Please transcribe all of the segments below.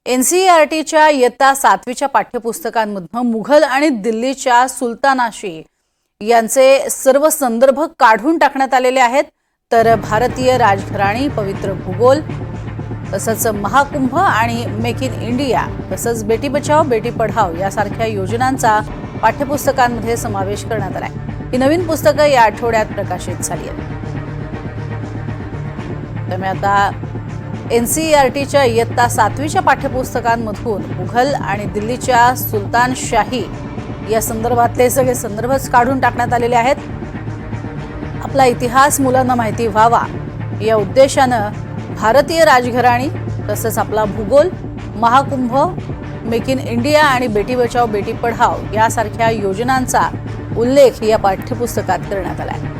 NCERTच्या इयत्ता 7वीच्या पाठ्यपुस्तकांमधून मुघल आणि दिल्लीच्या सुलतानाशी यांचे सर्व संदर्भ काढून टाकण्यात आलेले आहेत। तर भारतीय राजघराणी, पवित्र भूगोल, तसंच महाकुंभ आणि मेक इन इंडिया, तसंच बेटी बचाओ बेटी पढाओ यासारख्या योजनांचा पाठ्यपुस्तकांमध्ये समावेश करण्यात आलाय। ही नवीन पुस्तकं या आठवड्यात प्रकाशित झाली आहेत। त्यामुळे आता NCERTच्या इयत्ता 7वीच्या पाठ्यपुस्तकांमधून मुघल आणि दिल्लीच्या सुलतानशाही या संदर्भातले सगळे संदर्भच काढून टाकण्यात आलेले आहेत। आपला इतिहास मुलांना माहिती व्हावा या उद्देशानं भारतीय राजघराणी, तसंच आपला भूगोल, महाकुंभ, मेक इन इंडिया आणि बेटी बचाओ बेटी पढाओ यासारख्या योजनांचा उल्लेख या पाठ्यपुस्तकात करण्यात आला आहे।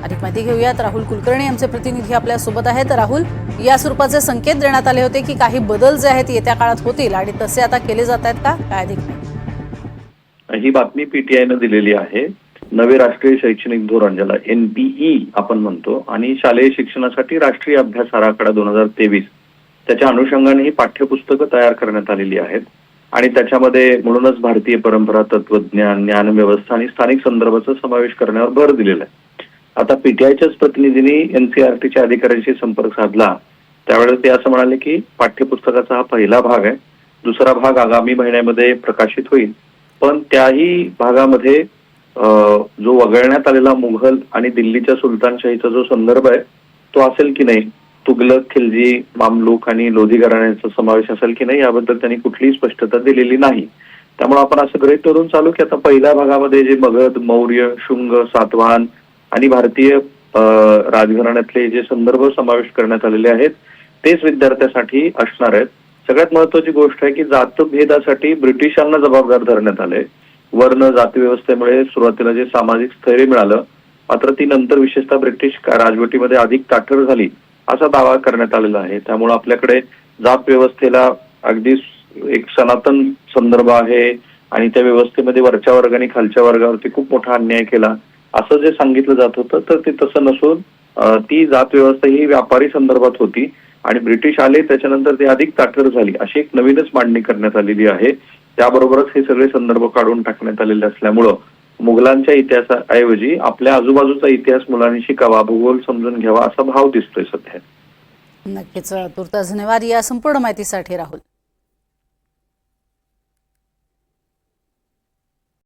अधिक माहिती घेऊयात। राहुल कुलकर्णी आमचे प्रतिनिधी आपल्या सोबत आहेत। राहुल, या स्वरूपाचे संकेत देण्यात आले होते की काही बदल जे आहेत येत्या काळात होतील आणि तसे आता केले जात आहेत का? काय अधिक माहिती? ही बातमी पीटीआयने दिलेली आहे। नवे राष्ट्रीय शैक्षणिक धोरण, ज्याला NPE आपण म्हणतो, आणि शालेय शिक्षणासाठी राष्ट्रीय अभ्यास आराखडा 2023 त्याच्या अनुषंगाने ही पाठ्यपुस्तकं तयार करण्यात आलेली आहेत आणि त्याच्यामध्ये म्हणूनच भारतीय परंपरा, तत्वज्ञान, ज्ञानव्यवस्था आणि स्थानिक संदर्भाचा समावेश करण्यावर भर दिलेला आहे। आता पीटीआयच्याच प्रतिनिधींनी NCERTच्या अधिकाऱ्यांशी संपर्क साधला, त्यावेळेस ते असं म्हणाले की पाठ्यपुस्तकाचा हा पहिला भाग आहे, दुसरा भाग आगामी महिन्यामध्ये प्रकाशित होईल, पण त्याही भागामध्ये जो वगळण्यात आलेला मुघल आणि दिल्लीच्या सुलतानशाहीचा जो संदर्भ आहे तो असेल की नाही, तुगलक, खिलजी, मामलूक आणि लोधी घराण्यांचा समावेश असेल की नाही याबद्दल त्यांनी कुठलीही स्पष्टता दिलेली नाही। त्यामुळे आपण असं गृहीत धरून चालू की आता पहिल्या भागामध्ये जे मगध, मौर्य, शुंग, सातवाहन आणि भारतीय राजघराण्यातले जे संदर्भ समावेश करण्यात आलेले आहेत तेच विद्यार्थ्यांसाठी असणार आहेत। सगळ्यात महत्वाची गोष्ट आहे की जातभेदासाठी ब्रिटिशांना जबाबदार धरण्यात आले। वर्ण जाती व्यवस्थेमुळे सुरुवातीला जे सामाजिक स्थैर्य मिळालं, मात्र ती नंतर विशेषतः ब्रिटिश राजवटीमध्ये अधिक ताठर झाली असा दावा करण्यात आलेला आहे। त्यामुळे आपल्याकडे जात व्यवस्थेला अगदी एक सनातन संदर्भ आहे आणि त्या व्यवस्थेमध्ये वरच्या वर्गाने खालच्या वर्गावरती खूप मोठा अन्याय केला असं जे सांगितलं जात होतं, तर ते तसं नसून ती जात व्यवस्था ही व्यापारी संदर्भात होती आणि ब्रिटिश आले त्याच्यानंतर ती अधिक ताठर झाली अशी एक नवीनच मांडणी करण्यात आलेली आहे। त्याबरोबरच हे सगळे संदर्भ काढून टाकण्यात आलेले असल्यामुळं मुघलांच्या इतिहासाऐवजी आपल्या आजूबाजूचा इतिहास मुलांनी शिकावा, भूगोल समजून घ्यावा असा भाव दिसतोय सध्या। नक्कीच, तुर्तास धन्यवाद या संपूर्ण माहितीसाठी राहुल।